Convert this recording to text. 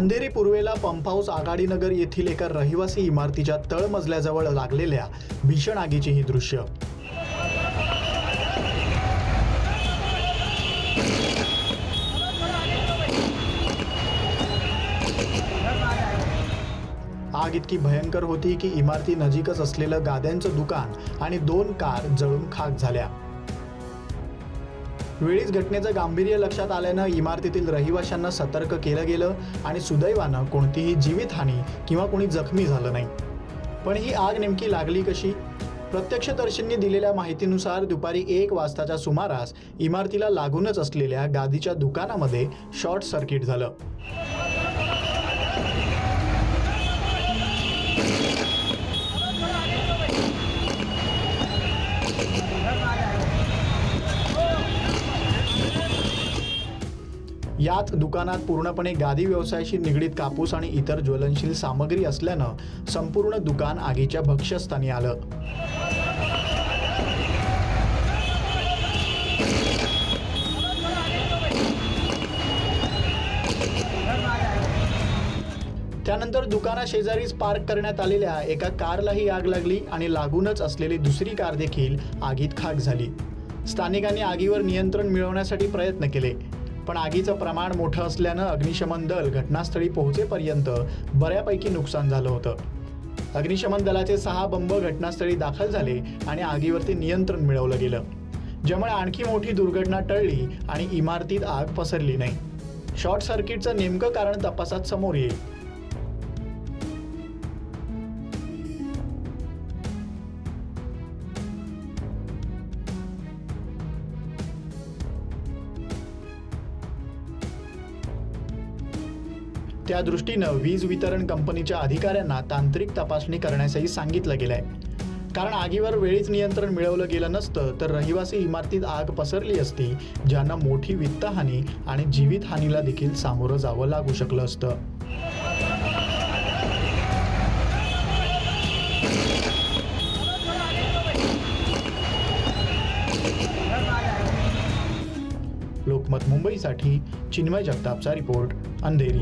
अंधेरी पूर्वेला pump house आघाडीनगर येथील एका रहिवासी इमारतीच्या तळमजल्याजवळ लागलेल्या भीषण आगीची ही दृश्य। आग इतकी भयंकर होती की इमारती नजीकच असलेलं गाद्यांचं दुकान आणि 2 कार जळून खाक झाल्या। वेळीच घटनेचं गांभीर्य लक्षात आल्यानं इमारतीतील रहिवाशांना सतर्क केलं गेलं आणि सुदैवानं कोणतीही जीवितहानी किंवा कोणी जखमी झालं नाही। पण ही आग नेमकी लागली कशी? प्रत्यक्षदर्शींनी दिलेल्या माहितीनुसार दुपारी 1 वाजताच्या सुमारास इमारतीला लागूनच असलेल्या गादीच्या दुकानामध्ये शॉर्ट सर्किट झालं। यात दुकानात पूर्णपणे गादी व्यवसायाशी निगडीत कापूस आणि इतर ज्वलनशील सामग्री असल्यानं संपूर्ण दुकान आगीच्या भक्ष्यस्थानी आलं। त्यानंतर दुकानाशेजारीच पार्क करण्यात आलेल्या एका कारलाही आग लागली आणि लागूनच असलेली दुसरी कार देखील आगीत खाक झाली। स्थानिकांनी आगीवर नियंत्रण मिळवण्यासाठी प्रयत्न केले, पण आगीचं प्रमाण मोठं असल्यानं अग्निशमन दल घटनास्थळी पोहोचेपर्यंत बऱ्यापैकी नुकसान झालं होतं। अग्निशमन दलाचे 6 बंब घटनास्थळी दाखल झाले आणि आगीवरती नियंत्रण मिळवलं गेलं, ज्यामुळे आणखी मोठी दुर्घटना टळली आणि इमारतीत आग पसरली नाही। शॉर्ट सर्किटचं नेमकं कारण तपासात समोर येईल। त्या दृष्टीनं वीज वितरण कंपनीच्या अधिकाऱ्यांना तांत्रिक तपासणी करण्यासही सांगितलं गेलंय, कारण आगीवर वेळीच नियंत्रण मिळवलं गेलं नसतं तर रहिवासी इमारतीत आग पसरली असती, ज्यांना मोठी वित्तहानी आणि जीवितहानीला देखील सामोरं जावं लागू शकलं असतं। लोकमत मुंबईसाठी चिन्मय जगतापचा रिपोर्ट, अंधेरी।